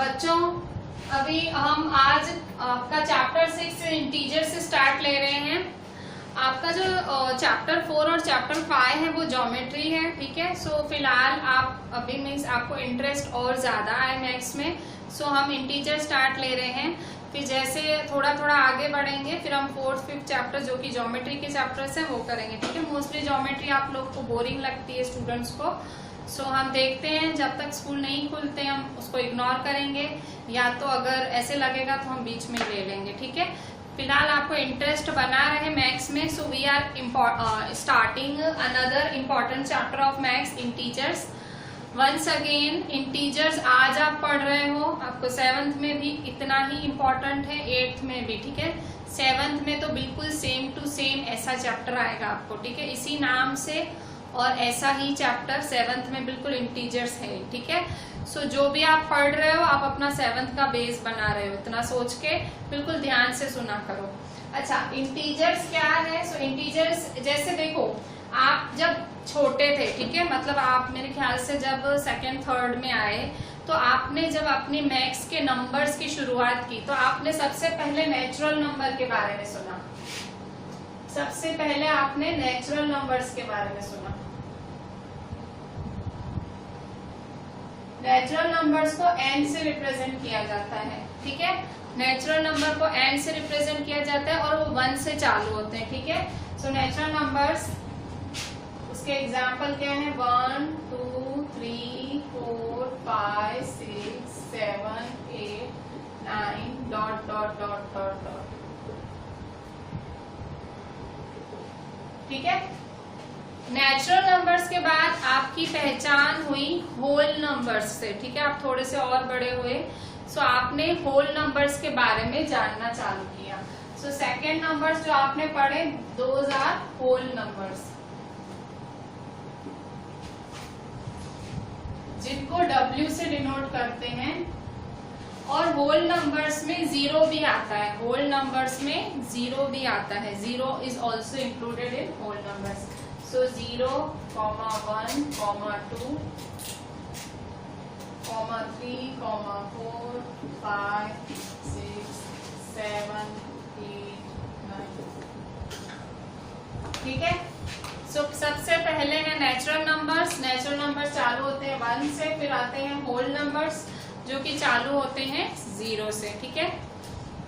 बच्चों अभी हम आज आपका चैप्टर 6 इंटीजर से स्टार्ट ले रहे हैं। आपका जो चैप्टर 4 और चैप्टर 5 है वो ज्योमेट्री है, ठीक है। सो फिलहाल आप अभी मीन्स आपको इंटरेस्ट और ज्यादा है मैथ्स में, सो हम इंटीजर स्टार्ट ले रहे हैं। फिर जैसे थोड़ा थोड़ा आगे बढ़ेंगे फिर हम 4th 5th चैप्टर जो कि ज्योमेट्री के चैप्टर्स हैं वो करेंगे, ठीक है। मोस्टली ज्योमेट्री आप लोग को बोरिंग लगती है स्टूडेंट्स को, सो हम देखते हैं जब तक स्कूल नहीं खुलते हम उसको इग्नोर करेंगे, या तो अगर ऐसे लगेगा तो हम बीच में ले लेंगे, ठीक है। फिलहाल आपको इंटरेस्ट बना रहे मैथ्स में, so we are starting another important chapter of maths, integers. Once again integers आज आप पढ़ रहे हो, आपको 7th में भी इतना ही इम्पोर्टेंट है, 8th में भी, ठीक है। 7th में तो बिल्कुल सेम टू सेम ऐसा चैप्टर आएगा आपको, ठीक है, इसी नाम से और ऐसा ही चैप्टर 7th में बिल्कुल इंटीजर्स है, ठीक है। सो जो भी आप पढ़ रहे हो आप अपना 7th का बेस बना रहे हो, इतना सोच के बिल्कुल ध्यान से सुना करो। अच्छा, इंटीजर्स क्या है? सो इंटीजर्स जैसे देखो आप जब छोटे थे, ठीक है, मतलब आप मेरे ख्याल से जब 2nd 3rd में आए तो आपने जब अपनी मैथ्स के नंबर्स की शुरुआत की तो आपने सबसे पहले नेचुरल नंबर के बारे में सुना। सबसे पहले आपने नेचुरल नंबर्स के बारे में सुना। नेचुरल नंबर्स को n से रिप्रेजेंट किया जाता है, ठीक है। नेचुरल नंबर को n से रिप्रेजेंट किया जाता है और वो 1 से चालू होते हैं, ठीक है। सो नेचुरल नंबर्स उसके एग्जाम्पल क्या है? 1 2 3 4 5 6 7 8 9 dot dot dot dot dot, ठीक है। नेचुरल नंबर्स के बाद आपकी पहचान हुई होल नंबर्स से, ठीक है। आप थोड़े से और बड़े हुए, सो आपने होल नंबर्स के बारे में जानना चालू किया। सो सेकेंड नंबर्स जो आपने पढ़े, दोज आर होल नंबर्स, जिनको W से डिनोट करते हैं। और होल नंबर्स में जीरो भी आता है, होल नंबर्स में जीरो भी आता है, zero is also included in whole numbers. So 0, 1, 2, 3, 4, 5, 6, 7, 8, 9, ठीक है। सो सबसे पहले है नेचुरल नंबर्स। नेचुरल नंबर्स चालू होते हैं 1 से, फिर आते हैं होल नंबर्स जो कि चालू होते हैं 0 से, ठीक है।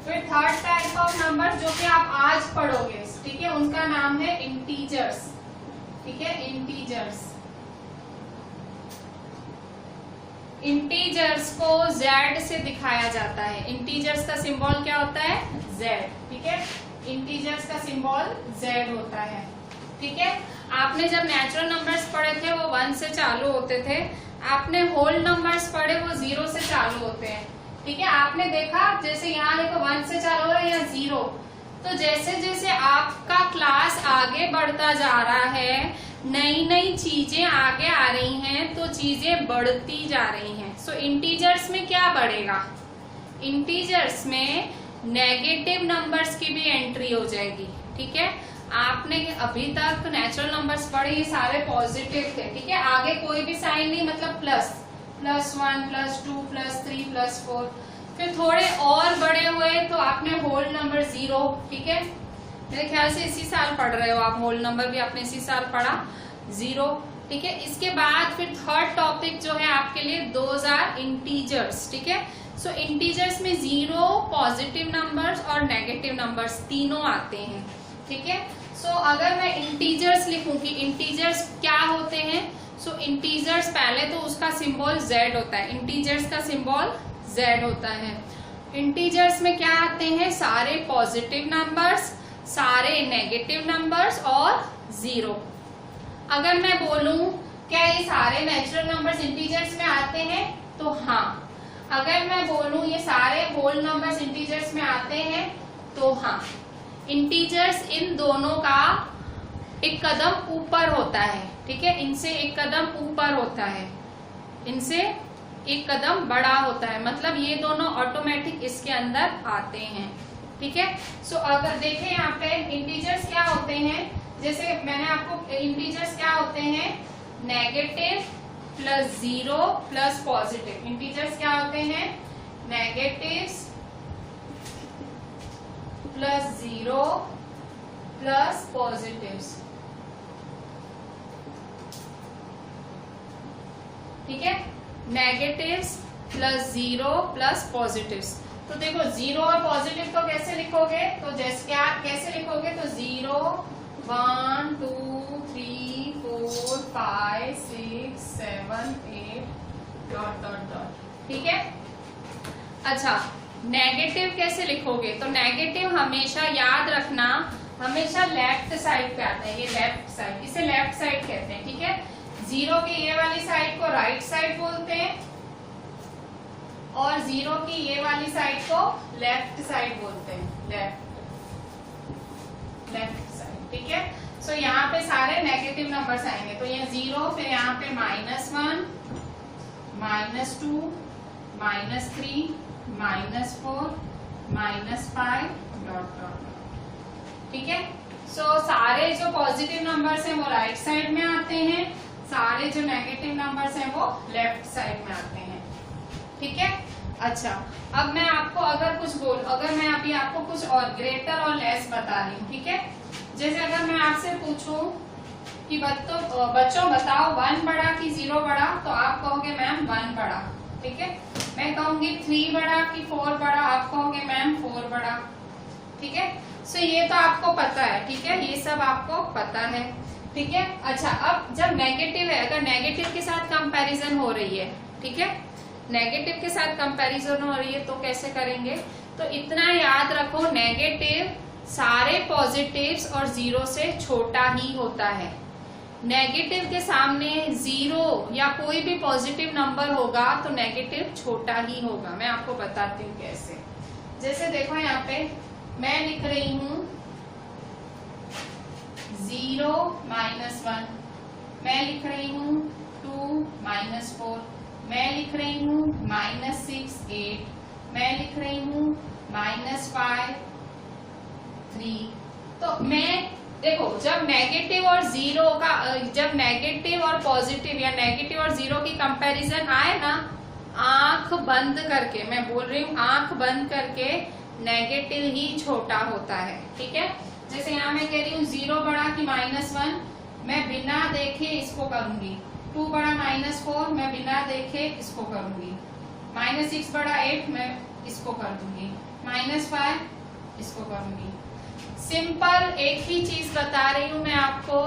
फिर थर्ड टाइप ऑफ नंबर्स जो कि आप आज पढ़ोगे, ठीक है, उनका नाम है इंटीजर्स, ठीक है, इंटीजर्स। इंटीजर्स को Z से दिखाया जाता है। इंटीजर्स का सिंबल क्या होता है? Z, ठीक है। इंटीजर्स का सिंबल Z होता है, ठीक है। आपने जब नेचुरल नंबर्स पढ़े थे वो 1 से चालू होते थे, आपने होल नंबर्स पढ़े वो 0 से चालू होते हैं, ठीक है। आपने देखा जैसे यहाँ देखो 1 से चालू हो रहा है, यहाँ 0। तो जैसे जैसे आपका क्लास आगे बढ़ता जा रहा है, नई नई चीजें आगे आ रही हैं, तो चीजें बढ़ती जा रही हैं। सो इंटीजर्स में क्या बढ़ेगा? इंटीजर्स में नेगेटिव नंबर्स की भी एंट्री हो जाएगी, ठीक है। आपने अभी तक नेचुरल नंबर्स पढ़े, ये सारे पॉजिटिव थे, ठीक है। आगे कोई भी साइन नहीं, मतलब प्लस, +1 +2 +3 +4। फिर थोड़े और बड़े हुए तो आपने होल नंबर 0, ठीक है। मेरे ख्याल से इसी साल पढ़ रहे हो आप, होल नंबर भी आपने इसी साल पढ़ा, 0, ठीक है। इसके बाद फिर थर्ड टॉपिक जो है आपके लिए, दोज आर इंटीजर्स, ठीक है। सो इंटीजर्स में 0, पॉजिटिव नंबर्स और नेगेटिव नंबर्स तीनों आते हैं, ठीक है। सो अगर मैं इंटीजर्स लिखूं कि इंटीजर्स क्या होते हैं, सो इंटीजर्स पहले तो उसका सिंबल Z होता है, इंटीजर्स का सिंबल Z होता है। इंटीजर्स में क्या आते हैं? सारे पॉजिटिव नंबर्स, सारे नेगेटिव नंबर्स और 0। अगर मैं बोलूं क्या ये सारे नेचुरल नंबर्स इंटीजर्स में आते हैं, तो हाँ। अगर मैं बोलूं ये सारे होल नंबर्स इंटीजर्स में आते हैं, तो हाँ। इंटीजर्स इन दोनों का एक कदम ऊपर होता है, ठीक है, इनसे एक कदम ऊपर होता है, इनसे एक कदम बड़ा होता है, मतलब ये दोनों ऑटोमेटिक इसके अंदर आते हैं, ठीक है। सो अगर देखें यहाँ पे इंटीजर्स क्या होते हैं, जैसे मैंने आपको इंटीजर्स क्या होते हैं, नेगेटिव +0 + पॉजिटिव। इंटीजर्स क्या होते हैं? नेगेटिव्स प्लस 0 प्लस पॉजिटिव्स, ठीक है, नेगेटिव्स प्लस 0 प्लस पॉजिटिव्स। तो देखो 0 और पॉजिटिव तो कैसे लिखोगे, तो जैसे क्या कैसे लिखोगे, तो 0 1 2 3 4 5 6 7 8 डॉट डॉट डॉट, ठीक है। अच्छा, नेगेटिव कैसे लिखोगे, तो नेगेटिव हमेशा याद रखना, हमेशा लेफ्ट साइड पे आता है, ये लेफ्ट साइड, इसे लेफ्ट साइड कहते हैं, ठीक है। 0 की ये वाली साइड को राइट साइड बोलते हैं और 0 की ये वाली साइड को लेफ्ट साइड बोलते हैं, लेफ्ट साइड, ठीक है। सो यहाँ पे सारे नेगेटिव नंबर्स आएंगे, तो ये 0, फिर यहाँ पे -1 -2 -3 -4 -5 डॉट डॉट, ठीक है। सो सारे जो पॉजिटिव नंबर्स हैं वो राइट साइड में आते हैं, सारे जो नेगेटिव नंबर्स हैं वो लेफ्ट साइड में आते हैं, ठीक है। अच्छा, अब मैं आपको अगर मैं अभी आपको कुछ और ग्रेटर और लेस बता रही हूँ, ठीक है। जैसे अगर मैं आपसे पूछूं कि बच्चों बताओ 1 बड़ा कि 0 बड़ा, तो आप कहोगे मैम 1 बड़ा, ठीक है। मैं कहूंगी 3 बड़ा कि 4 बड़ा, आप कहोगे मैम 4 बड़ा, ठीक है। सो ये तो आपको पता है, ठीक है, ये सब आपको पता है, ठीक है। अच्छा, अब जब नेगेटिव है, अगर नेगेटिव के साथ कंपैरिजन हो रही है, ठीक है, नेगेटिव के साथ कंपैरिजन हो रही है, तो कैसे करेंगे, तो इतना याद रखो, नेगेटिव सारे पॉजिटिव्स और 0 से छोटा ही होता है। नेगेटिव के सामने 0 या कोई भी पॉजिटिव नंबर होगा तो नेगेटिव छोटा ही होगा। मैं आपको बताती हूँ कैसे। जैसे देखो यहाँ पे मैं लिख रही हूँ 0 -1, मैं लिख रही हूँ 2 -4, मैं लिख रही हूँ -6 8, मैं लिख रही हूँ -5 3। तो मैं देखो, जब नेगेटिव और 0 का, जब नेगेटिव और पॉजिटिव या नेगेटिव और 0 की कंपैरिजन आए ना, आंख बंद करके, मैं बोल रही हूँ आंख बंद करके, नेगेटिव ही छोटा होता है, ठीक है। जैसे यहाँ मैं कह रही हूँ 0 बड़ा कि -1, मैं बिना देखे इसको करूंगी। 2 बड़ा -4, मैं बिना देखे इसको करूंगी। -6 बड़ा 8, मैं इसको कर दूंगी। -5 इसको करूंगी। सिंपल एक ही चीज बता रही हूं मैं आपको,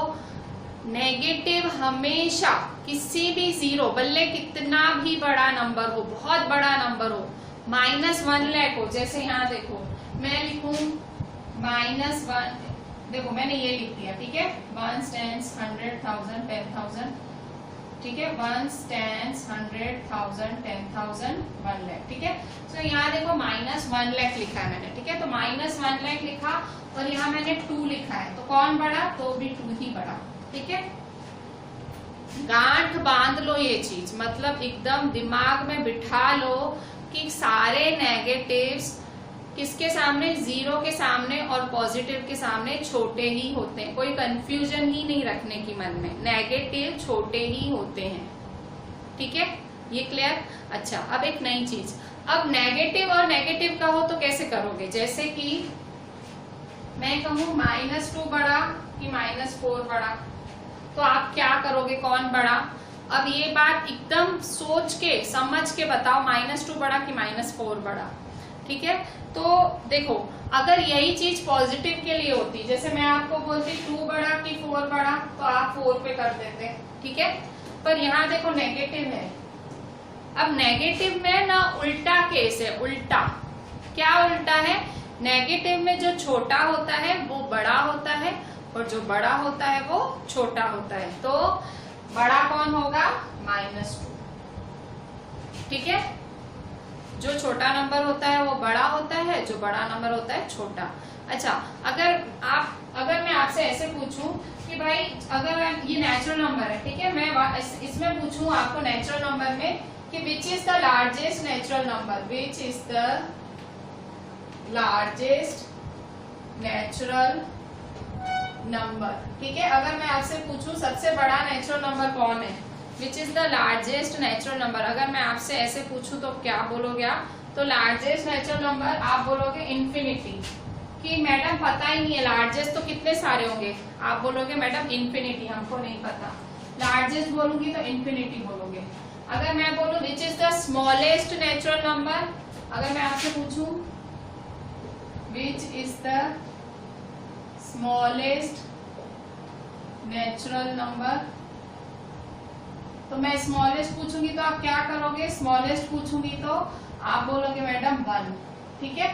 नेगेटिव हमेशा किसी भी 0, बल्ले कितना भी बड़ा नंबर हो, बहुत बड़ा नंबर हो, -1 लाख हो, जैसे यहाँ देखो मैं लिखूं -1, देखो मैंने ये लिख दिया, ठीक है। 1 tens 100,000 10,000, ठीक है। 1 tens 100,000 10,000 1 लाख, ठीक है। तो यहाँ देखो -1 लाख लिखा है मैंने, ठीक है। तो -1 लाख लिखा और यहाँ मैंने 2 लिखा है, तो कौन बड़ा, तो भी 2 ही बड़ा, ठीक है। गांठ बांध लो ये चीज, मतलब एकदम दिमाग में बिठा लो कि सारे नेगेटिव्स किसके सामने, 0 के सामने और पॉजिटिव के सामने छोटे ही होते हैं। कोई कंफ्यूजन ही नहीं रखने की मन में, नेगेटिव छोटे ही होते हैं, ठीक है। ये क्लियर। अच्छा, अब एक नई चीज, अब नेगेटिव और नेगेटिव का हो तो कैसे करोगे, जैसे कि मैं कहूँ -2 बड़ा कि -4 बड़ा, तो आप क्या करोगे, कौन बड़ा। अब ये बात एकदम सोच के समझ के बताओ, -2 बड़ा कि -4 बड़ा, ठीक है। तो देखो, अगर यही चीज पॉजिटिव के लिए होती, जैसे मैं आपको बोलती 2 बड़ा कि 4 बड़ा, तो आप 4 पे कर देते, ठीक है। पर यहाँ देखो नेगेटिव है। अब नेगेटिव में ना उल्टा केस है, उल्टा। क्या उल्टा है, नेगेटिव में जो छोटा होता है वो बड़ा होता है और जो बड़ा होता है वो छोटा होता है। तो बड़ा कौन होगा, -2, ठीक है। जो छोटा नंबर होता है वो बड़ा होता है, जो बड़ा नंबर होता है छोटा। अच्छा, अगर मैं आपसे ऐसे पूछूं कि भाई अगर ये नेचुरल नंबर है, ठीक है, मैं इसमें पूछूं आपको नेचुरल नंबर में कि विच is the largest natural number, which is the largest natural number, ठीक है। अगर मैं आपसे पूछूं सबसे बड़ा नेचुरल नंबर कौन है, विच is the largest natural number, अगर मैं आपसे ऐसे पूछूं तो क्या बोलोगे आप, तो लार्जेस्ट नेचुरल नंबर आप बोलोगे इन्फिनिटी, कि मैडम पता ही नहीं है लार्जेस्ट तो कितने सारे होंगे, आप बोलोगे मैडम इन्फिनिटी, हमको नहीं पता। लार्जेस्ट बोलूंगी तो इन्फिनिटी बोलोगे। अगर मैं बोलूं विच is the smallest natural number, अगर मैं आपसे पूछूं which is the smallest natural number, तो मैं स्मॉलेस्ट पूछूंगी तो आप क्या करोगे, स्मॉलेस्ट पूछूंगी तो आप बोलोगे मैडम 1, ठीक है।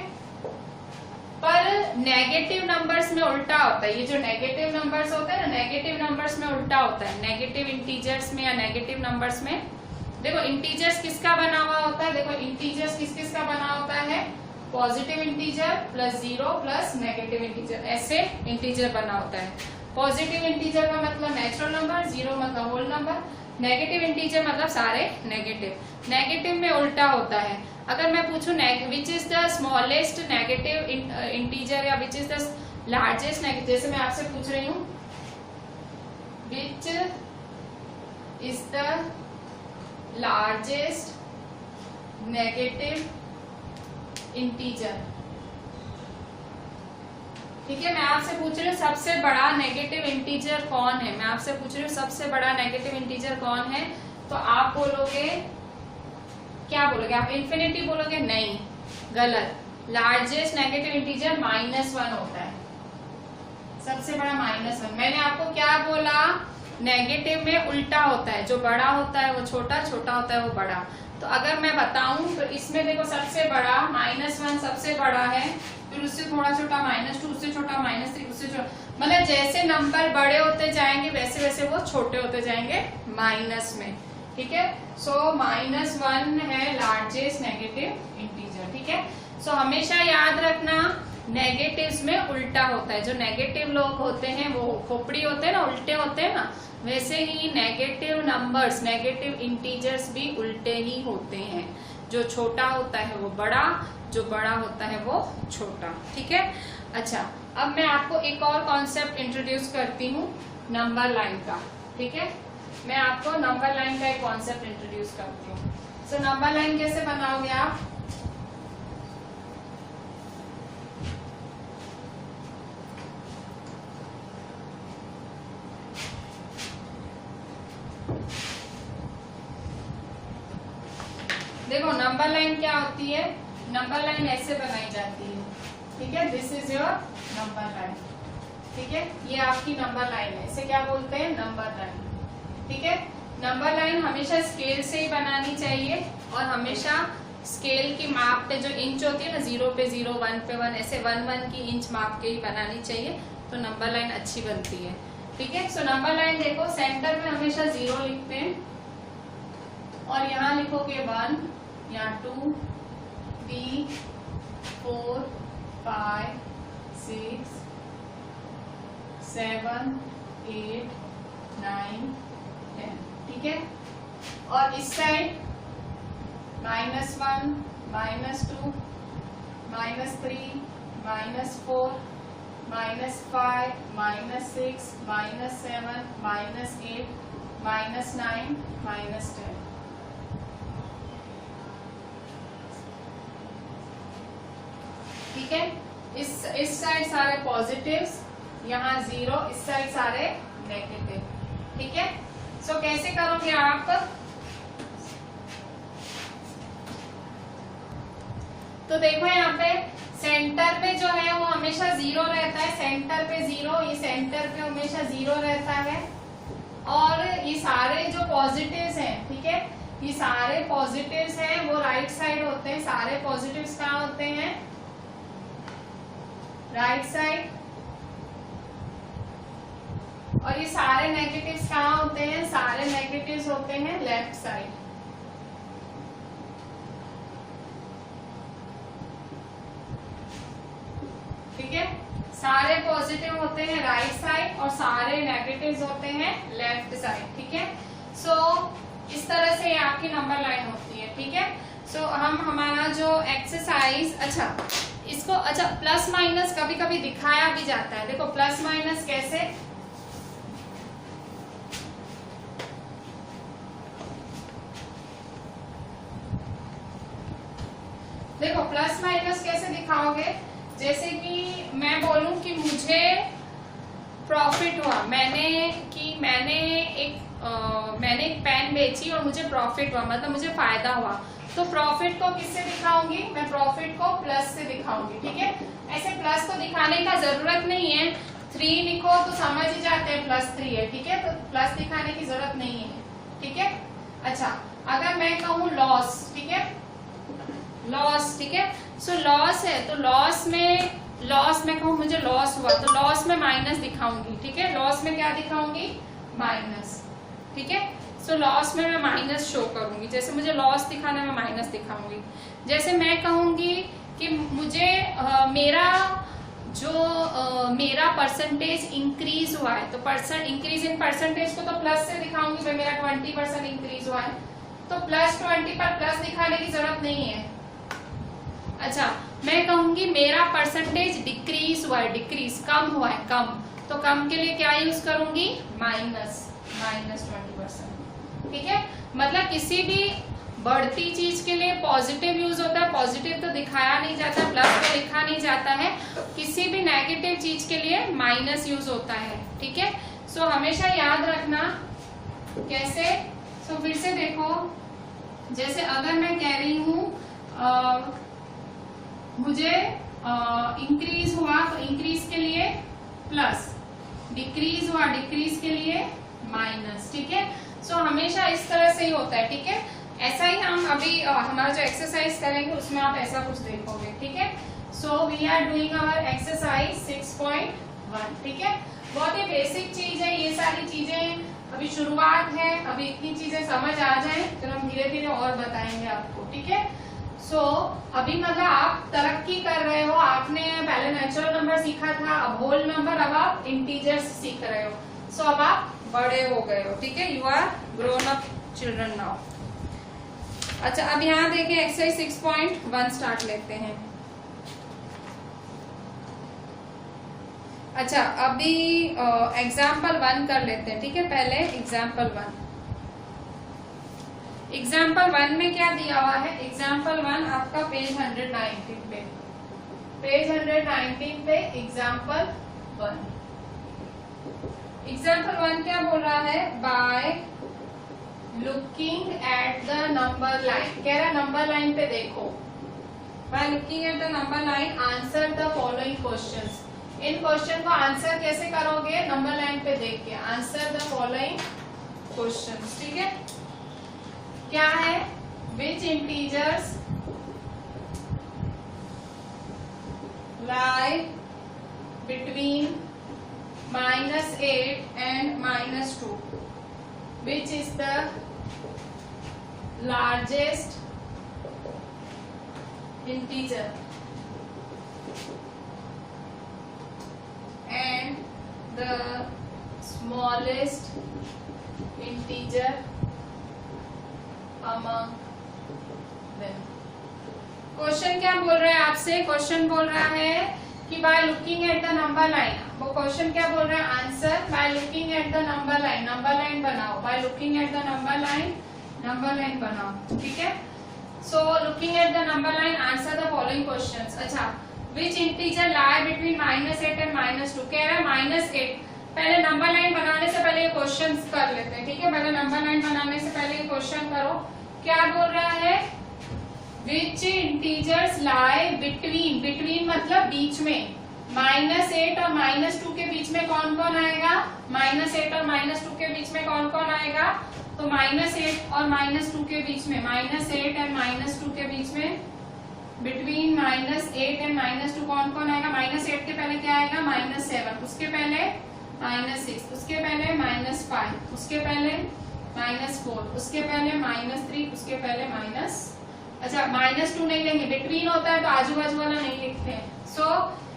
पर नेगेटिव नंबर्स में उल्टा होता है, ये जो नेगेटिव नंबर्स होते हैं ना, नेगेटिव नंबर्स में उल्टा होता है। नेगेटिव इंटीजर्स में या नेगेटिव नंबर्स में देखो इंटीजर्स किसका बना हुआ होता है, देखो इंटीजर्स किस किस का बना होता है, positive integer plus 0 plus negative integer, ऐसे इंटीजर बना होता है। पॉजिटिव इंटीजर का मतलब नेचुरल नंबर, 0 मतलब होल नंबर, नेगेटिव इंटीजर मतलब सारे नेगेटिव। नेगेटिव में उल्टा होता है। अगर मैं पूछूं which is the smallest negative integer या which is the largest negative, जैसे मैं आपसे पूछ रही हूँ which is the largest negative integer, ठीक है। मैं आपसे पूछ रही हूँ सबसे बड़ा नेगेटिव इंटीजर कौन है, मैं आपसे पूछ रही हूँ सबसे बड़ा नेगेटिव इंटीजर कौन है, तो आप बोलोगे क्या बोलोगे, आप इन्फिनिटी बोलोगे, नहीं गलत। लार्जेस्ट नेगेटिव इंटीजर -1 होता है, सबसे बड़ा -1। मैंने आपको क्या बोला, नेगेटिव में उल्टा होता है, जो बड़ा होता है वो छोटा, छोटा होता है वो बड़ा। तो अगर मैं बताऊं तो इसमें देखो सबसे बड़ा -1 सबसे बड़ा है, फिर उससे थोड़ा छोटा -2, उससे छोटा -3, उससे छोटा, मतलब जैसे नंबर बड़े होते जाएंगे वैसे वैसे वो छोटे होते जाएंगे माइनस में, ठीक है। सो -1 है लार्जेस्ट नेगेटिव इंटीजर, ठीक है। सो हमेशा याद रखना नेगेटिव्स में उल्टा होता है, जो नेगेटिव लोग होते हैं वो खोपड़ी होते हैं ना, उल्टे होते हैं ना, वैसे ही नेगेटिव नंबर्स, नेगेटिव इंटीजर्स भी उल्टे ही होते हैं। जो छोटा होता है वो बड़ा, जो बड़ा होता है वो छोटा, ठीक है। अच्छा, अब मैं आपको एक और कॉन्सेप्ट इंट्रोड्यूस करती हूँ नंबर लाइन का, ठीक है। मैं आपको नंबर लाइन का एक कॉन्सेप्ट इंट्रोड्यूस करती हूँ। सो नंबर लाइन कैसे बनाओगे आप, देखो नंबर लाइन क्या होती है, नंबर लाइन ऐसे बनाई जाती है, ठीक है। This is your number line, ठीक है। ये आपकी नंबर लाइन है, इसे क्या बोलते हैं, नंबर लाइन, ठीक है। नंबर लाइन हमेशा स्केल से ही बनानी चाहिए और हमेशा स्केल की माप पे जो इंच होती है ना, 0 पे 0, 1 पे 1, ऐसे 1 की इंच माप के ही बनानी चाहिए, तो नंबर लाइन अच्छी बनती है, ठीक है। सो नंबर लाइन देखो सेंटर में हमेशा 0 लिखते हैं और यहाँ लिखोगे 1, यहाँ 2, 3, 4, 5, 6, 7, 8, 9, 10, ठीक है। और इस साइड -1, -2, -3, -4, -5, -6, -7, -8, -9, -10, ठीक है। इस साइड सारे पॉजिटिव्स, यहाँ 0, इस साइड सारे नेगेटिव, ठीक है। सो कैसे करोगे आप, तो देखो यहाँ पे सेंटर पे जो है वो हमेशा 0 रहता है, सेंटर पे 0, ये सेंटर पे हमेशा 0 रहता है। और ये सारे जो पॉजिटिव्स हैं, ठीक है, ये सारे पॉजिटिव्स हैं वो राइट साइड होते हैं, सारे पॉजिटिव्स कहाँ होते हैं, राइट साइड। और ये सारे नेगेटिव्स कहाँ होते हैं, सारे नेगेटिव्स होते हैं लेफ्ट साइड, ठीक है। सारे पॉजिटिव होते हैं राइट साइड और सारे नेगेटिव्स होते हैं लेफ्ट साइड, ठीक है। सो इस तरह से आपकी नंबर लाइन होती है, ठीक है। सो हम हमारा जो एक्सरसाइज, अच्छा इसको, अच्छा प्लस माइनस कभी कभी दिखाया भी जाता है, देखो प्लस माइनस कैसे, देखो प्लस माइनस कैसे दिखाओगे, जैसे कि मैं बोलूं कि मुझे प्रॉफिट हुआ, मैंने एक पेन बेची और मुझे प्रॉफिट हुआ, मतलब मुझे फायदा हुआ, तो प्रॉफिट को किससे दिखाऊंगी, मैं प्रॉफिट को प्लस से दिखाऊंगी। ठीक है, ऐसे प्लस को दिखाने का जरूरत नहीं है, 3 लिखो तो समझ ही जाते हैं प्लस 3 है। ठीक है, तो प्लस दिखाने की जरूरत नहीं है। ठीक है, अच्छा अगर मैं कहूँ लॉस, ठीक है, लॉस, ठीक है, सो लॉस है तो लॉस में कहूँ मुझे लॉस हुआ तो लॉस में माइनस दिखाऊंगी। ठीक है, लॉस में क्या दिखाऊंगी, माइनस। ठीक है, सो लॉस में मैं माइनस शो करूंगी, जैसे मुझे लॉस दिखाना मैं माइनस दिखाऊंगी। जैसे मैं कहूंगी कि मुझे मेरा परसेंटेज इंक्रीज हुआ है, तो इंक्रीज इन परसेंटेज को तो प्लस से दिखाऊंगी, मैं मेरा 20% इंक्रीज हुआ है, तो प्लस 20 पर प्लस दिखाने की जरूरत नहीं है। अच्छा मैं कहूंगी मेरा परसेंटेज डिक्रीज हुआ है, डिक्रीज कम हुआ है, कम, तो कम के लिए क्या यूज करूंगी, माइनस 20%। ठीक है, मतलब किसी भी बढ़ती चीज के लिए पॉजिटिव यूज होता है, पॉजिटिव तो दिखाया नहीं जाता, प्लस तो लिखा नहीं जाता है। किसी भी नेगेटिव चीज के लिए माइनस यूज होता है। ठीक है, सो हमेशा याद रखना। कैसे, सो फिर से देखो, जैसे अगर मैं कह रही हूं मुझे इंक्रीज हुआ तो इंक्रीज के लिए प्लस, डिक्रीज हुआ डिक्रीज के लिए माइनस। ठीक है, सो हमेशा इस तरह से ही होता है। ठीक है, ऐसा ही हम अभी हमारा जो एक्सरसाइज करेंगे उसमें आप ऐसा कुछ देखोगे। ठीक है, so we are doing our exercise 6.1। ठीक है, बहुत ही बेसिक चीज है, ये सारी चीजें अभी शुरुआत है, अभी इतनी चीजें समझ आ जाए फिर हम धीरे धीरे और बताएंगे आपको। ठीक है, सो अभी मतलब आप तरक्की कर रहे हो, आपने पहले नेचुरल नंबर सीखा था, अब होल नंबर, अब आप इंटीजर्स सीख रहे हो, सो अब आप बड़े हो गए हो। ठीक है, you are grown up children now. अच्छा अब यहाँ देखें एक्सरसाइज 6.1 स्टार्ट लेते हैं। अच्छा अभी एग्जाम्पल 1 कर लेते हैं। ठीक है, पहले एग्जाम्पल 1। एग्जाम्पल 1 में क्या दिया हुआ है, एग्जाम्पल 1 आपका पेज 119 पे, पेज 119 पे एग्जाम्पल 1। एग्जाम्पल 1 क्या बोल रहा है, bye looking at the number line, कह रहा है नंबर लाइन पे देखो, bye looking at the number line answer the following questions. In question को आंसर कैसे करोगे, नंबर लाइन पे देख के, आंसर द फॉलोइंग क्वेश्चंस। ठीक है, क्या है, विच integers lie between -8 and -2, which is the largest integer and the smallest integer among them। Question क्या बोल रहा है आपसे, क्वेश्चन बोल रहा है कि by looking at the number line, वो क्वेश्चन क्या बोल रहा है, answer by looking at the number line बनाओ, by looking at the number line बनाओ। ठीक है, so looking at the number line answer the following questions. अच्छा which integer lie between -8 and -2, कह रहा है -8। पहले नंबर लाइन बनाने से पहले ये क्वेश्चन कर लेते हैं। ठीक है, पहले नंबर लाइन बनाने से पहले ये क्वेश्चन करो। क्या बोल रहा है, विच इंटीजर्स लाई बिटवीन, बिटवीन मतलब बीच में, -8 और -2 के बीच में कौन कौन आएगा, -8 और -2 के बीच में कौन कौन आएगा, तो -8 और -2 के बीच में, -8 एंड -2 के बीच में, बिटवीन -8 एंड -2 कौन कौन आएगा, -8 के पहले क्या आएगा, -7, उसके पहले -6, उसके पहले -5, उसके पहले -4, उसके पहले -3, उसके पहले अच्छा -2 नहीं लेंगे, बिटवीन होता है तो आजू बाजू वाला नहीं लिखते हैं। सो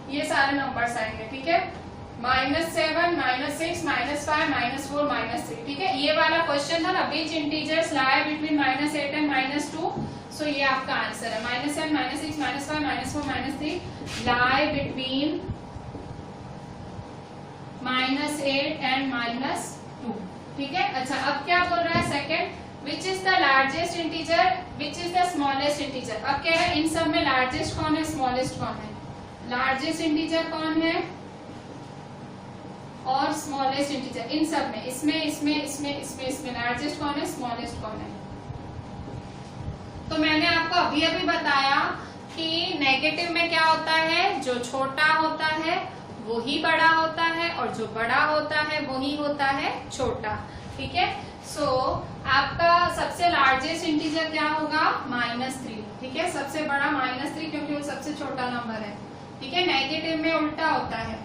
ये सारे नंबर्स आएंगे। ठीक है, -7, -6, -5, -4, -3। ठीक है, ये वाला क्वेश्चन था ना, विच इंटीजर्स लाई बिटवीन -8 एंड -2, सो ये आपका आंसर है। -7, -6, -5, -4, -3 लाई बिटवीन -8 एंड -2। ठीक है, अच्छा अब क्या बोल रहा है second, which is the largest integer, which is the smallest integer. अब कह रहे हैं इन सब में लार्जेस्ट कौन है, स्मॉलेस्ट कौन है। लार्जेस्ट इंटीजर कौन है और स्मॉलेस्ट इंटीजर, इन सब में, इसमें इसमें इसमें इसमें इसमें लार्जेस्ट कौन है, स्मॉलेस्ट कौन है। तो मैंने आपको अभी अभी बताया कि नेगेटिव में क्या होता है, जो छोटा होता है वो ही बड़ा होता है और जो बड़ा होता है वो ही होता है छोटा। ठीक है, सो आपका सबसे लार्जेस्ट इंटीजर क्या होगा, -3। ठीक है, सबसे बड़ा -3 क्योंकि वो सबसे छोटा नंबर है। ठीक है, नेगेटिव में उल्टा होता है।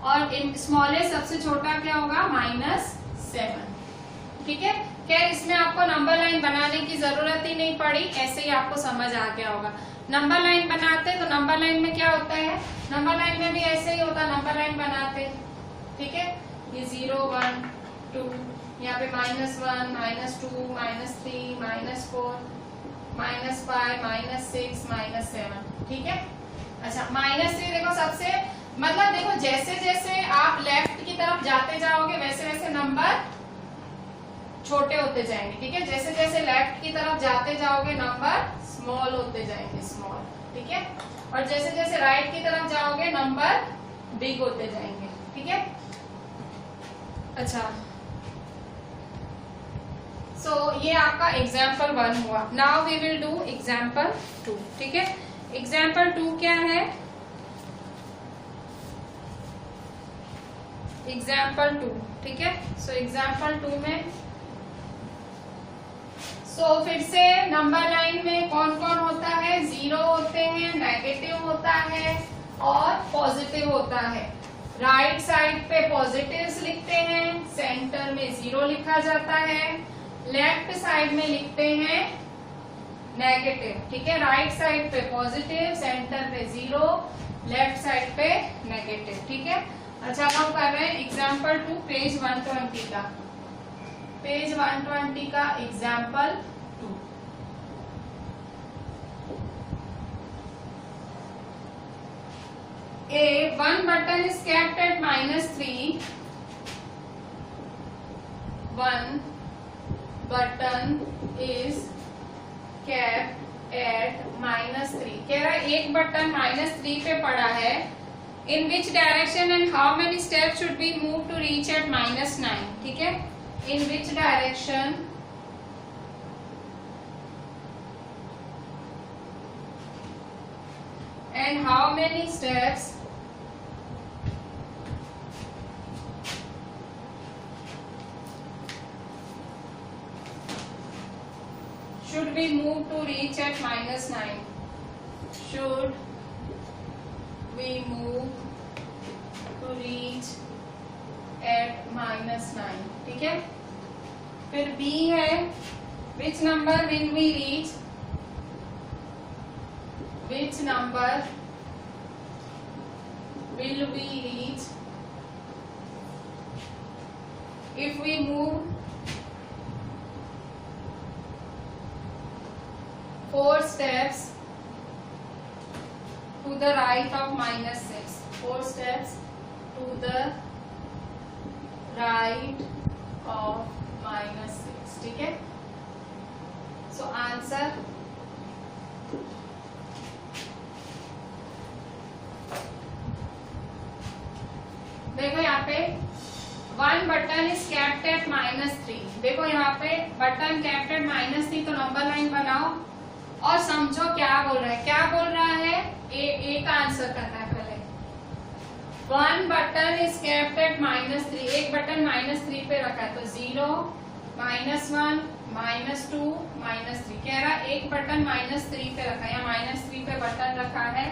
और स्मॉलेस्ट सबसे छोटा क्या होगा, -7। ठीक है, क्या इसमें आपको नंबर लाइन बनाने की जरूरत ही नहीं पड़ी, ऐसे ही आपको समझ आ गया होगा। नंबर लाइन बनाते तो नंबर लाइन में क्या होता है, नंबर लाइन में भी ऐसे ही होता, नंबर लाइन बनाते। ठीक है, ये 0 1 2, यहाँ पे -1 -2 -3 -4 -5 -6 -7। ठीक है, अच्छा -3 देखो सबसे, मतलब देखो जैसे जैसे आप लेफ्ट की तरफ जाते जाओगे वैसे वैसे नंबर छोटे होते जाएंगे। ठीक है, जैसे जैसे लेफ्ट की तरफ जाते जाओगे नंबर स्मॉल होते जाएंगे, स्मॉल। ठीक है, और जैसे जैसे राइट की तरफ जाओगे नंबर बिग होते जाएंगे। ठीक है, अच्छा, सो ये आपका एग्जाम्पल 1 हुआ। Now we will do example 2। ठीक है, एग्जाम्पल 2 क्या है, एग्जाम्पल 2। ठीक है, सो एग्जाम्पल 2 में फिर से नंबर लाइन में कौन कौन होता है, 0 होते हैं, नेगेटिव होता है और पॉजिटिव होता है। राइट साइड पे पॉजिटिव्स लिखते हैं, सेंटर में 0 लिखा जाता है, लेफ्ट साइड में लिखते हैं नेगेटिव। ठीक है, राइट साइड पे पॉजिटिव, सेंटर पे 0, लेफ्ट साइड पे नेगेटिव। ठीक है, अच्छा हम कर रहे हैं एग्जाम्पल 2 पेज 120 का, पेज 120 का example 2। one button is kept at -3, one button is kept at -3। कह रहा है एक बटन -3 पे पड़ा है। In which direction and how many steps should be moved to reach at -9? ठीक है, in which direction and how many steps should be moved to reach at -9? Should we move to reach at -9? ठीक है, फिर B है, which number will we reach, which number will we reach if we move 4 steps to the right of -6, 4 steps to the right of -6। ठीक है, so answer देखो यहाँ पे one button is kept eight -3। देखो यहाँ पे button kept eight -3, तो number line बनाओ और समझो क्या बोल रहा है, क्या बोल रहा है, ए का आंसर करना है पहले। One button is kept eight -3, एक बटन -3 पे रखा है, तो 0 -1 -2 -3। कह रहा है एक बटन -3 पे रखा है या -3 पे बटन रखा है।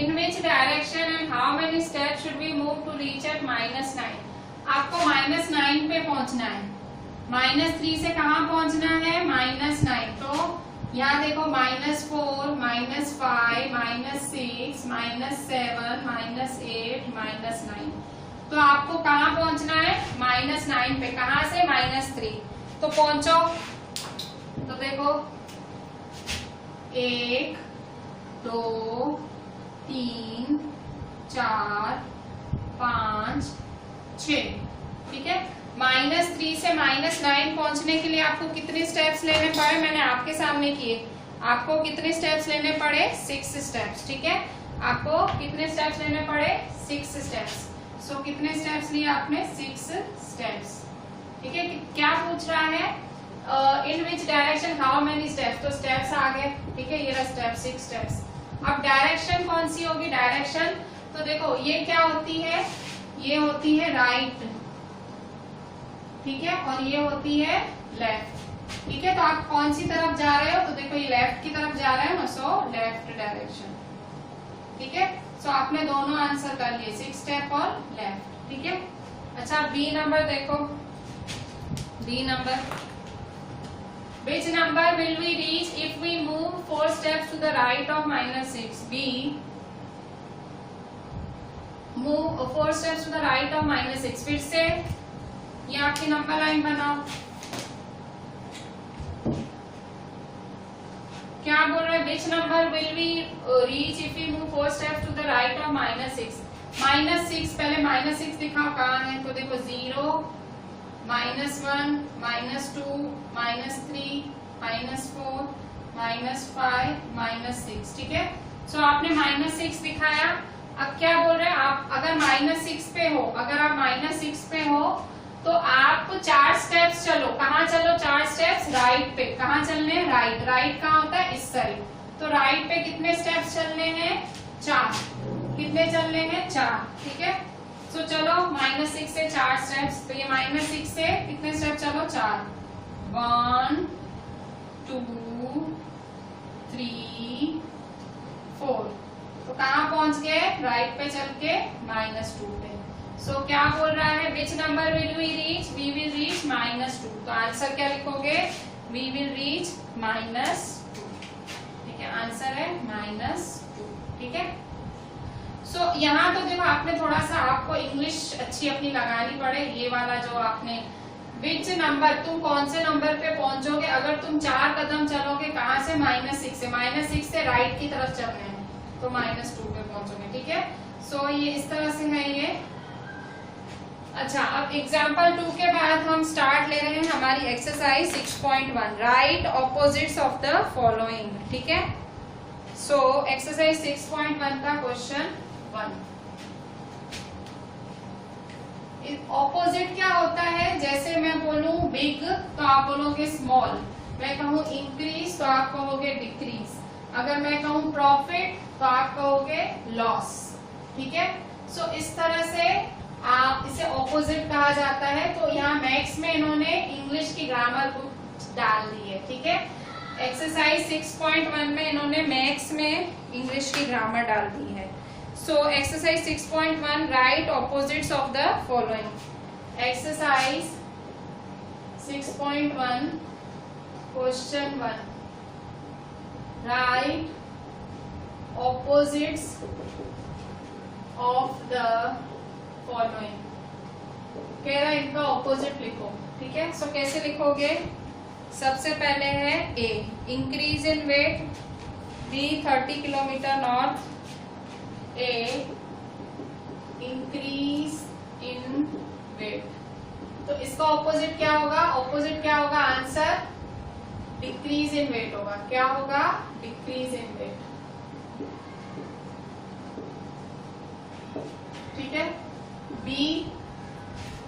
In which direction and how many steps should we move to reach at -9? आपको -9 पे पहुंचना है, -3 से कहाँ पहुंचना है, -9। तो यहाँ देखो -4 -5 -6 -7 -8 -9, तो आपको कहाँ पहुंचना है, -9 पे। कहाँ से, -3, तो पहुंचो। तो देखो 1 2 3 4 5 6। ठीक है, -3 से -9 पहुंचने के लिए आपको कितने स्टेप्स लेने पड़े, मैंने आपके सामने किए। आपको कितने स्टेप्स लेने पड़े, 6 स्टेप्स। ठीक है, आपको कितने स्टेप्स लेने पड़े, 6 स्टेप्स। सो कितने स्टेप्स लिए आपने, 6 स्टेप्स। ठीक है, क्या पूछ रहा है, in which direction how many steps, तो स्टेप्स आ गए। ठीक है, ये रहा स्टेप, 6 स्टेप्स। अब डायरेक्शन कौन सी होगी, डायरेक्शन तो देखो ये क्या होती है, ये होती है राइट। ठीक है, और ये होती है लेफ्ट। ठीक है, तो आप कौन सी तरफ जा रहे हो, तो देखो ये लेफ्ट की तरफ जा रहे हो ना, सो लेफ्ट डायरेक्शन। ठीक है, सो आपने दोनों आंसर कर लिए, 6 स्टेप और लेफ्ट। ठीक है, अच्छा बी नंबर देखो, B number, which number will we reach if we move 4 steps to the right of -6? B, move 4 steps to the right of -6। फिर से ये आपकी नंबर लाइन बनाओ। क्या बोल रहे हैं, which number will we reach if we move 4 steps to the right of -6? -6 पहले -6 दिखाओ कहाँ है, तो देखो 0, -1, -2, -3, -4, -5, -6। ठीक है, सो आपने -6 दिखाया। अब क्या बोल रहे हैं, आप अगर -6 पे हो, अगर आप -6 पे हो तो आप 4 स्टेप्स चलो। कहाँ चलो, 4 स्टेप्स राइट पे। कहाँ चलने हैं, राइट। राइट कहाँ होता है, इस साइड। तो राइट पे कितने स्टेप्स चलने हैं, 4। कितने चलने हैं, 4। ठीक है, सो चलो -6 से 4 स्टेप्स, तो ये -6 से कितने स्टेप चलो, 4। 1 2 3 4, तो कहाँ पहुंच गए, राइट पे चल के -2 पे। सो क्या बोल रहा है, which number will we reach, we will reach -2। तो आंसर क्या लिखोगे, वी विल रीच -2। ठीक है, आंसर है -2। ठीक है, सो यहाँ तो देखो आपने थोड़ा सा, आपको इंग्लिश अच्छी अपनी लगानी पड़े। ये वाला जो आपने विच नंबर, तुम कौन से नंबर पे पहुंचोगे, अगर तुम 4 कदम चलोगे, कहाँ से, -6 से। -6 से राइट की तरफ चलने हैं, तो -2 पे पहुंचोगे। ठीक है, सो ये इस तरह से है ये। अच्छा, अब एग्जाम्पल 2 के बाद हम स्टार्ट ले रहे हैं हमारी exercise 6.1, right opposites of the following. ठीक है, सो एक्सरसाइज 6.1 का क्वेश्चन 1, ऑपोजिट क्या होता है, जैसे मैं बोलूं बिग तो आप बोलोगे स्मॉल, मैं कहूं इंक्रीज तो आप कहोगे डिक्रीज, अगर मैं कहूं प्रॉफिट तो आप कहोगे लॉस। ठीक है, सो इस तरह से आप इसे ऑपोजिट कहा जाता है। तो यहाँ मैथ्स में इन्होंने इंग्लिश की ग्रामर बुक डाल दी है। ठीक है, एक्सरसाइज 6.1 में इन्होंने मैथ्स में इंग्लिश की ग्रामर डाल दी है। So exercise 6.1, right opposites of the following. Exercise 6.1 question 1, right opposites of the following. कह रहा है इनका ऑपोजिट लिखो। ठीक है, सो कैसे लिखोगे, सबसे पहले है A, increase in weight, B 30 kilometre north, a increase in weight. तो इसका ऑपोजिट क्या होगा, ऑपोजिट क्या होगा, आंसर डिक्रीज इन वेट होगा। क्या होगा, डिक्रीज इन वेट। ठीक है,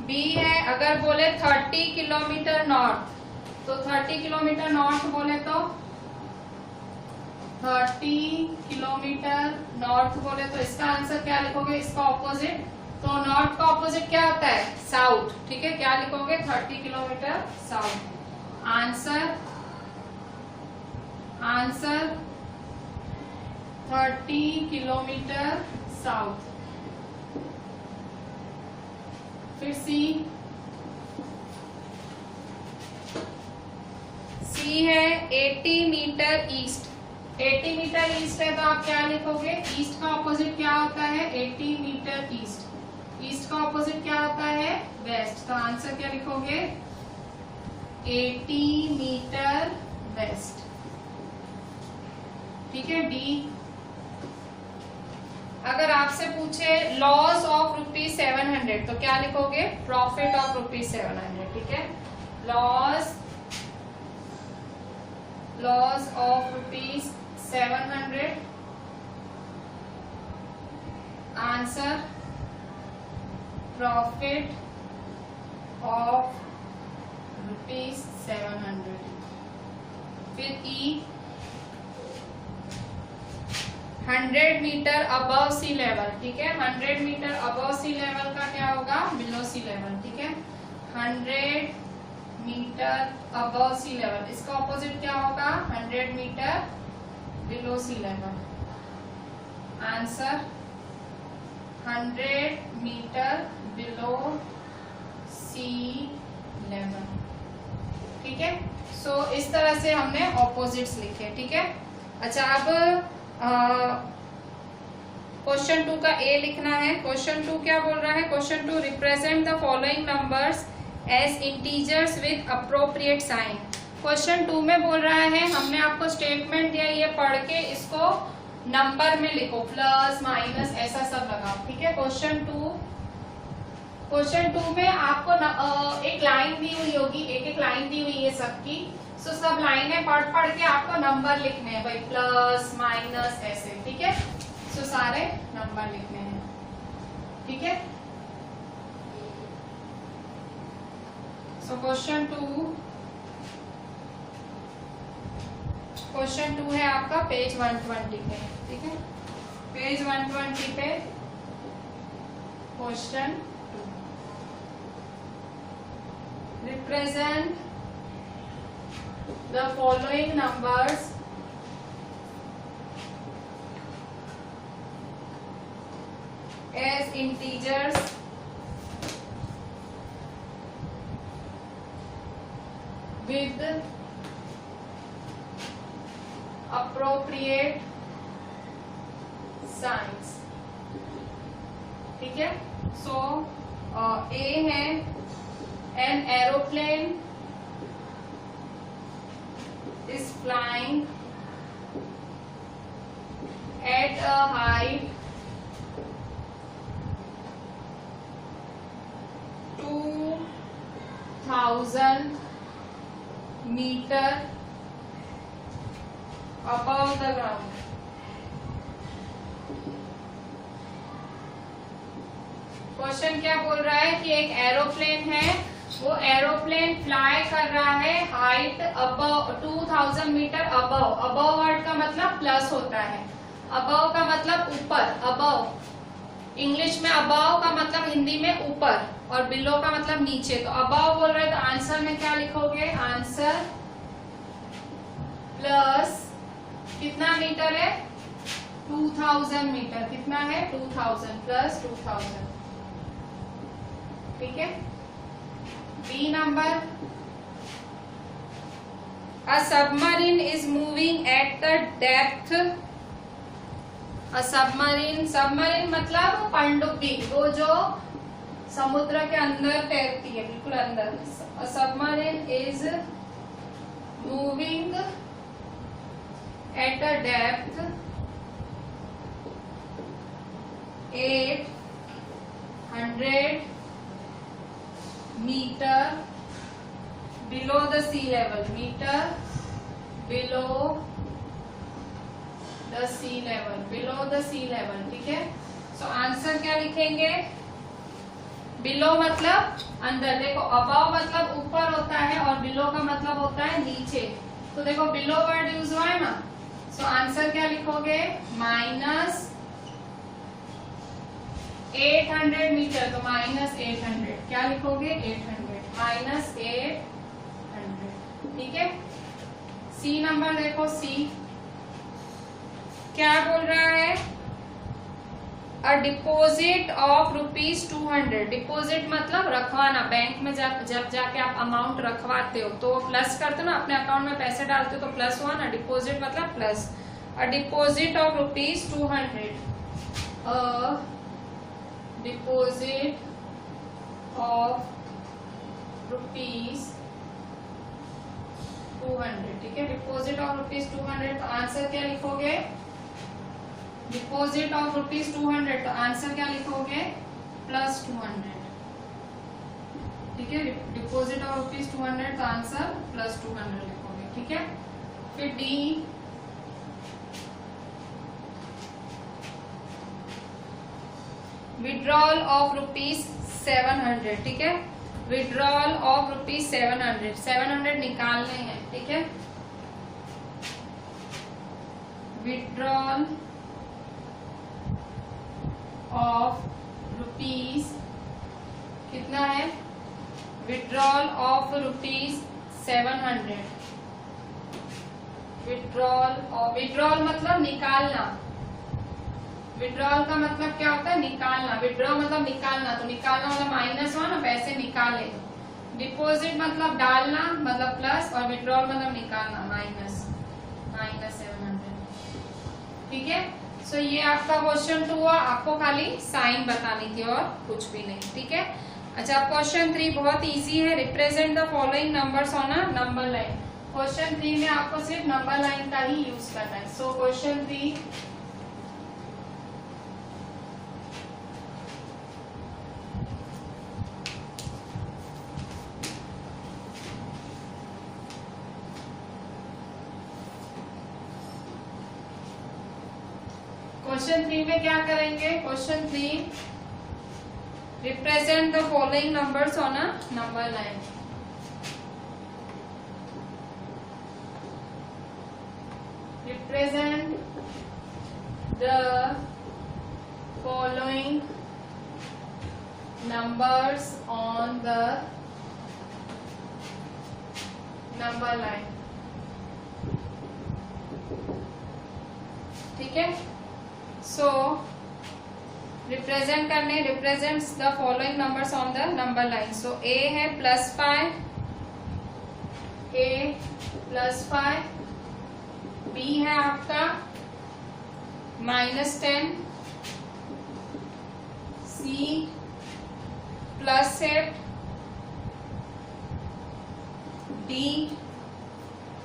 बी है, अगर बोले 30 किलोमीटर नॉर्थ, तो 30 किलोमीटर नॉर्थ बोले तो 30 किलोमीटर नॉर्थ बोले तो इसका आंसर क्या लिखोगे, इसका ऑपोजिट। तो नॉर्थ का ऑपोजिट क्या होता है, साउथ। ठीक है, क्या लिखोगे, 30 kilometre south. Answer 30 kilometre south. फिर सी है 80 मीटर ईस्ट। 80 मीटर ईस्ट है तो आप क्या लिखोगे, ईस्ट का ऑपोजिट क्या होता है, 80 मीटर ईस्ट। ईस्ट का ऑपोजिट क्या होता है, वेस्ट। तो आंसर क्या लिखोगे, 80 मीटर वेस्ट। ठीक है, डी, अगर आपसे पूछे लॉस ऑफ ₹700 तो क्या लिखोगे? Profit of ₹700। ठीक है, loss of ₹700। Answer profit of ₹700। फिर ई 100 मीटर अबव सी लेवल। ठीक है, 100 मीटर अबव सी लेवल का क्या होगा? बिलो सी लेवल। ठीक है, 100 मीटर अबव सी लेवल, इसका ऑपोजिट क्या होगा? 100 मीटर बिलो सी लेवल। आंसर 100 मीटर बिलो सी लेवल। ठीक है, सो इस तरह से हमने ऑपोजिट्स लिखे। ठीक है, अच्छा अब क्वेश्चन 2 का ए लिखना है। क्वेश्चन 2 क्या बोल रहा है? Question 2, represent the following numbers as integers with appropriate sign. Question 2 में बोल रहा है, हमने आपको स्टेटमेंट दिया, ये पढ़ के इसको नंबर में लिखो, प्लस माइनस ऐसा सब लगाओ। ठीक है, क्वेश्चन 2 में आपको एक लाइन दी हुई होगी, एक लाइन दी हुई है सबकी। सो सब लाइनें पढ़ के आपको नंबर लिखने हैं भाई, प्लस माइनस ऐसे। ठीक है, सो सारे नंबर लिखने हैं। ठीक है, सो क्वेश्चन 2 है आपका पेज 120 पे। ठीक है, पेज 120 पे question 2, represent the following numbers as integers with appropriate signs। ठीक है, सो ए है an aeroplane is flying at a height 2000 meter above the ground। Question क्या बोल रहा है कि एक एरोप्लेन है, वो एरोप्लेन फ्लाई कर रहा है height above 2000 metre above. Above word का मतलब प्लस होता है, अबव का मतलब ऊपर, अबव इंग्लिश में अबव का मतलब हिंदी में ऊपर, और बिलो का मतलब नीचे। तो अबव बोल रहे तो आंसर में क्या लिखोगे? आंसर प्लस कितना मीटर है? 2000 मीटर। कितना है? 2000 प्लस 2000। ठीक है, B number, a submarine is moving at the depth। a submarine मतलब पनडुब्बी, वो जो समुद्र के अंदर तैरती है, बिल्कुल अंदर। a submarine is moving at a depth 800 metre below the sea level. Metre below the sea level, below the sea level. ठीक है, सो आंसर क्या लिखेंगे? बिलो मतलब अंदर। देखो अबव मतलब ऊपर होता है और बिलो का मतलब होता है नीचे। तो देखो बिलो वर्ड यूज हुआ है ना, सो आंसर क्या लिखोगे? माइनस 800 मीटर, तो माइनस 800 क्या लिखोगे? 800 माइनस 800। ठीक है, सी नंबर देखो, सी क्या बोल रहा है? अ डिपोजिट ऑफ ₹200। डिपोजिट मतलब रखवाना, बैंक में जब जाके आप अमाउंट रखवाते हो तो प्लस करते हो ना, अपने अकाउंट में पैसे डालते हो तो प्लस हुआ ना, डिपोजिट मतलब plus. A deposit of ₹200, a deposit of ₹200। ठीक है, डिपोजिट ऑफ ₹200, तो आंसर क्या लिखोगे? डिपॉजिट ऑफ ₹200, तो आंसर क्या लिखोगे +200, ठीक है। डिपॉजिट ऑफ ₹200 तो आंसर +200 लिखोगे, ठीक है। फिर डी, विड्रॉल ऑफ ₹700, ठीक है। विड्रॉल ऑफ ₹700, 700 निकालने हैं, ठीक है। विड्रॉल ऑफ रुपीज कितना है, विड्रॉल ऑफ ₹700, विड्रॉल मतलब निकालना, विड्रॉल का मतलब क्या होता है निकालना, विड्रॉ मतलब निकालना, तो निकालना मतलब -1 और पैसे निकाले। डिपॉजिट मतलब डालना मतलब प्लस, और विड्रॉल मतलब निकालना -700, ठीक है। सो ये आपका क्वेश्चन 2 हुआ, आपको खाली साइन बतानी थी और कुछ भी नहीं, ठीक है। अच्छा, क्वेश्चन 3 बहुत इजी है, represent the following numbers on a number line. Question 3 में आपको सिर्फ नंबर लाइन का ही यूज करना है। सो क्वेश्चन 3, क्वेश्चन 3 में क्या करेंगे, question 3 represent the following numbers on a number line. Represent the following numbers on the number line, ठीक है। सो रिप्रेजेंट करने, represents the following numbers on the number line. So a है +5, ए +5, B है आपका -10, सी +8, D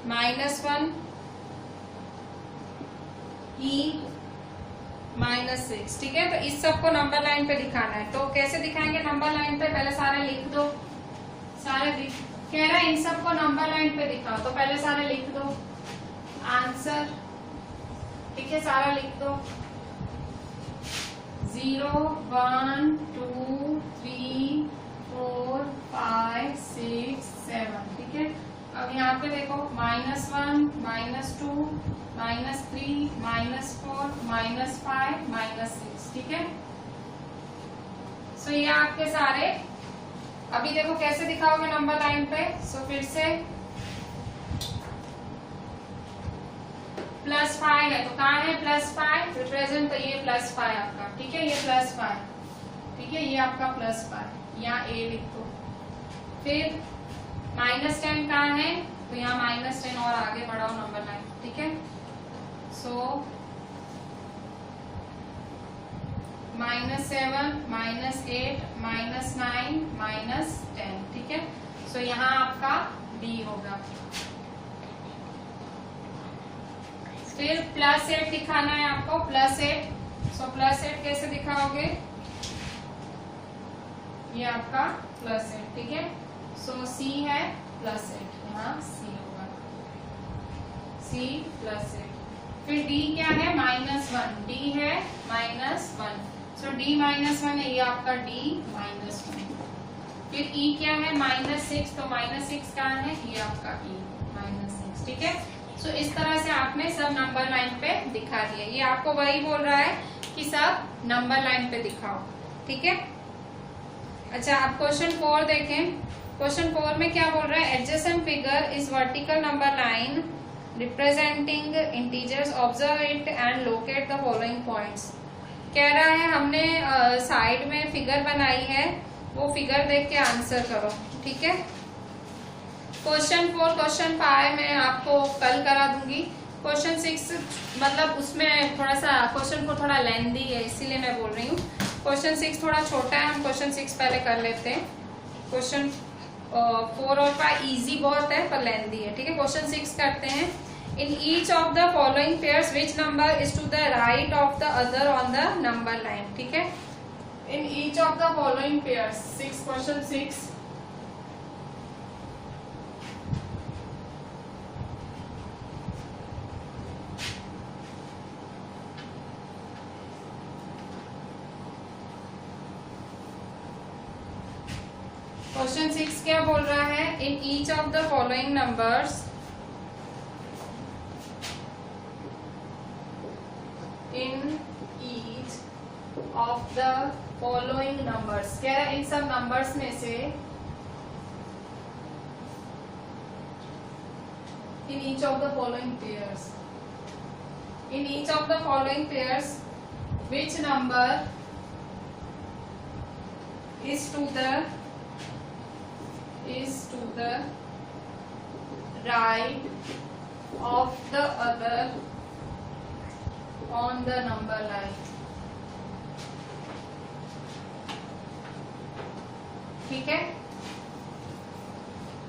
-1, ई -6, ठीक है। तो इस सबको नंबर लाइन पे दिखाना है, तो कैसे दिखाएंगे नंबर लाइन पे, पहले सारे लिख दो, कह रहा है इन सबको नंबर लाइन पे दिखाओ, तो पहले सारे लिख दो आंसर, ठीक है, सारा लिख दो 0 1 2 3 4 5 6 7, ठीक है। अब यहाँ पे देखो -1 -2 -3 -4 -5 -6, ठीक है। सो ये आपके सारे, अभी देखो कैसे दिखाओगे नंबर लाइन पे। सो फिर से +5 है, तो कहाँ है +5, रिप्रेजेंट, तो ये +5 आपका, ठीक है, ये +5, ठीक है, ये आपका +5, यहाँ ए लिख दो। फिर -10 कहाँ है, तो यहाँ -10 और आगे बढ़ाओ नंबर लाइन, ठीक है। सो -7 -8 -9 -10, ठीक है। सो यहाँ आपका डी होगा। फिर +8 दिखाना है आपको, +8। सो +8 कैसे दिखाओगे, ये आपका +8, ठीक है। सो सी है +8, यहाँ सी होगा, सी +8। फिर डी क्या है -1, डी है -1, सो डी -1 है, ये आपका डी -1। फिर ई क्या है -6, तो -6 कहाँ है, ये आपका ई -6, ठीक है। सो इस तरह से आपने सब नंबर लाइन पे दिखा दिया। ये आपको वही बोल रहा है कि सब नंबर लाइन पे दिखाओ, ठीक है। अच्छा, आप क्वेश्चन 4 देखें। क्वेश्चन 4 में क्या बोल रहा है, adjacent figure is vertical number line representing integers, observe it and locate the following points. कह रहा है हमने साइड में फिगर बनाई है, वो फिगर देख के आंसर करो, ठीक है। क्वेश्चन 4, क्वेश्चन 5 मैं आपको कल करा दूंगी। क्वेश्चन 6 मतलब उसमें थोड़ा सा क्वेश्चन को थोड़ा लेंदी है, इसीलिए मैं बोल रही हूँ। क्वेश्चन 6 थोड़ा छोटा है, हम क्वेश्चन 6 पहले कर लेते हैं। क्वेश्चन 4 और 5 इजी बहुत है पर लेंदी है, ठीक है। क्वेश्चन 6 करते हैं। In each of the following pairs, which number is to the right of the other on the number line? ठीक है, in each of the following pairs, question 6. Question 6 क्या बोल रहा है? In each of the following numbers, in each of the following numbers, क्या इन सब numbers में से इन each of the following pairs, in each of the following pairs which number is to the right of the other on the number line. ठीक है,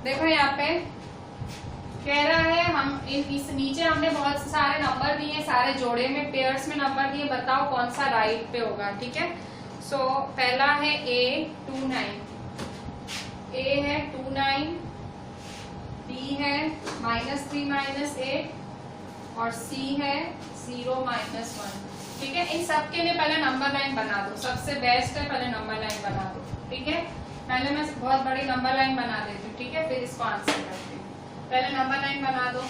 देखो यहाँ पे कह रहा है हम इस नीचे हमने बहुत सारे नंबर दिए, सारे जोड़े में पेयर्स में नंबर दिए, बताओ कौन सा राइट पे होगा। ठीक है, सो पहला है A 29, A है 29, B है -3 -8 और C है 0 -1। ठीक है, इन सब के लिए पहले नंबर लाइन बना दो, सबसे बेस्ट है पहले नंबर लाइन बना दो। ठीक है, पहले मैं बहुत बड़ी नंबर लाइन बना देती हूँ, ठीक है, फिर इसको आंसर करती हूँ। पहले नंबर लाइन बना दो।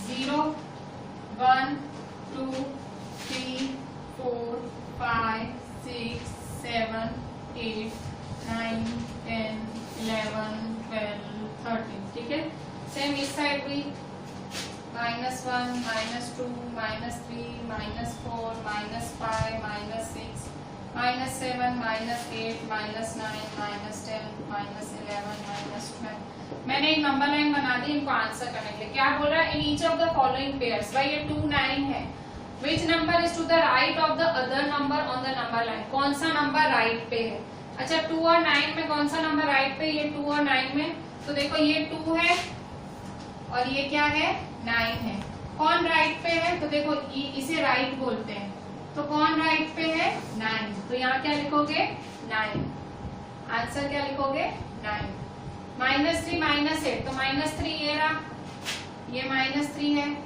जीरो 1 2 3 4 5 6 7 8 9 10 11 12 13। ठीक है, सेम इस साइड भी -1 -2 -3 -4 -5 -6 -7 -8 -9 -10 -11 मैंने एक नंबर लाइन बना दी इनको आंसर करने के लिए। क्या बोल रहा है? In each of the following pairs, भाई ये 2 9 है, which number is to the right of the other number on the number line, कौन सा नंबर राइट पे है। अच्छा 2 और 9 में कौन सा नंबर राइट पे? ये 2 और 9 में, तो देखो ये 2 है और ये क्या है 9 है, कौन राइट पे है? तो देखो इसे राइट बोलते हैं, तो कौन राइट पे है? 9, तो यहाँ क्या लिखोगे 9, आंसर क्या लिखोगे 9। -3 -8, तो -3 ये रहा, ये -3 है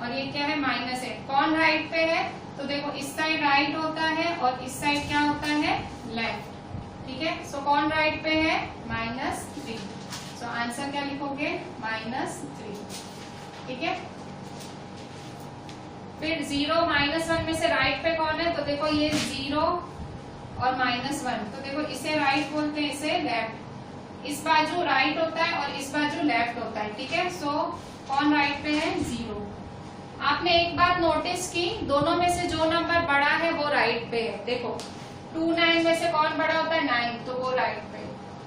और ये क्या है -8, कौन राइट पे है? तो देखो इस साइड राइट होता है और इस साइड क्या होता है लेफ्ट। ठीक है, सो कौन राइट पे है? -3, सो आंसर क्या लिखोगे -3। ठीक है, फिर 0 -1 में से राइट पे कौन है? तो देखो ये 0 और -1, तो देखो इसे राइट बोलते हैं, इसे लेफ्ट, इस बाजू राइट होता है और इस बाजू लेफ्ट होता है। ठीक है, सो कौन राइट पे है? 0। आपने एक बात नोटिस की, दोनों में से जो नंबर बड़ा है वो राइट पे है। देखो 2 9 में से कौन बड़ा होता है? 9, तो वो राइट पे।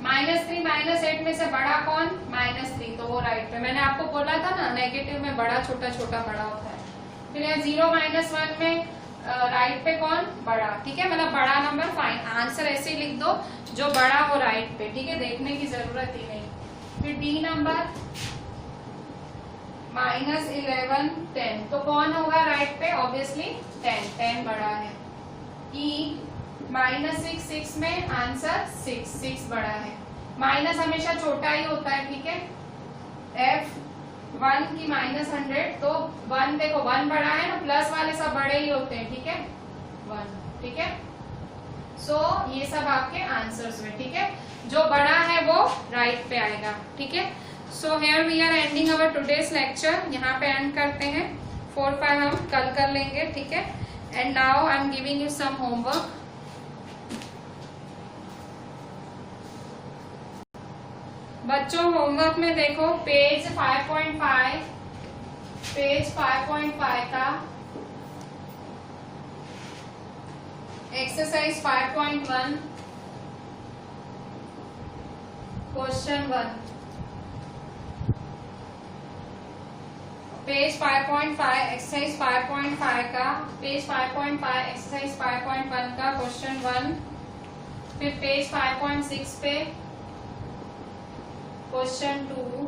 -3 -8 में से बड़ा कौन? -3, तो वो राइट पे। मैंने आपको बोला था ना नेगेटिव में बड़ा छोटा छोटा बड़ा होता है। फिर यहाँ 0 -1 में राइट पे कौन? बड़ा। ठीक है, मतलब बड़ा नंबर फाइन, आंसर ऐसे ही लिख दो, जो बड़ा वो राइट पे। ठीक है, देखने की जरूरत ही नहीं। फिर D नंबर -11 10, तो कौन होगा राइट पे? ऑब्वियसली 10 बड़ा है। E -6 6 में आंसर 6 बड़ा है, माइनस हमेशा छोटा ही होता है। ठीक है, F 1 की -100, तो 1 देखो 1 बड़ा है ना, प्लस वाले सब बड़े ही होते हैं। ठीक है, 1। ठीक है, सो ये सब आपके आंसर्स में। ठीक है, जो बड़ा है वो राइट पे आएगा। ठीक है, so here we are ending our today's lecture, यहाँ पे एंड करते हैं। 4 5 हम कल कर लेंगे। ठीक है, and now I am giving you some homework. बच्चों होमवर्क में देखो पेज 5.5 का एक्सरसाइज 5.1 क्वेश्चन 1। पेज 5.5 एक्सरसाइज 5.5 का, पेज 5.5 एक्सरसाइज 5.1 का क्वेश्चन 1, फिर पेज 5.6 पे क्वेश्चन 2,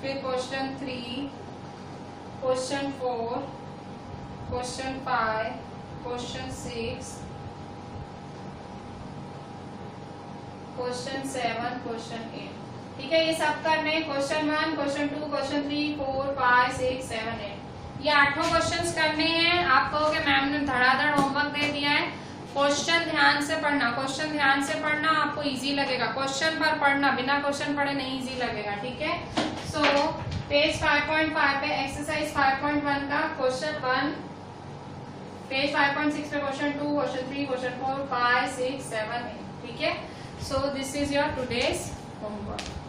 फिर question 3, question 4, question 5, question 6, question 7, question 8। ठीक है, ये सब करने क्वेश्चन 1, क्वेश्चन 2, क्वेश्चन 3, 4, 5, 6, 7, 8 ये 8 क्वेश्चंस करने हैं। आप कहोगे मैम ने धड़ाधड़ होमवर्क दे दिया है। क्वेश्चन ध्यान से पढ़ना, क्वेश्चन ध्यान से पढ़ना, आपको इजी लगेगा। क्वेश्चन पर पढ़ना, बिना क्वेश्चन पढ़े नहीं इजी लगेगा। ठीक है, सो पेज 5.5 पे एक्सरसाइज 5.1 का क्वेश्चन 1, पेज 5.6 पे क्वेश्चन 2, क्वेश्चन 3, क्वेश्चन 4, 5, 6, 7, 8। ठीक है, so this is your today's homework.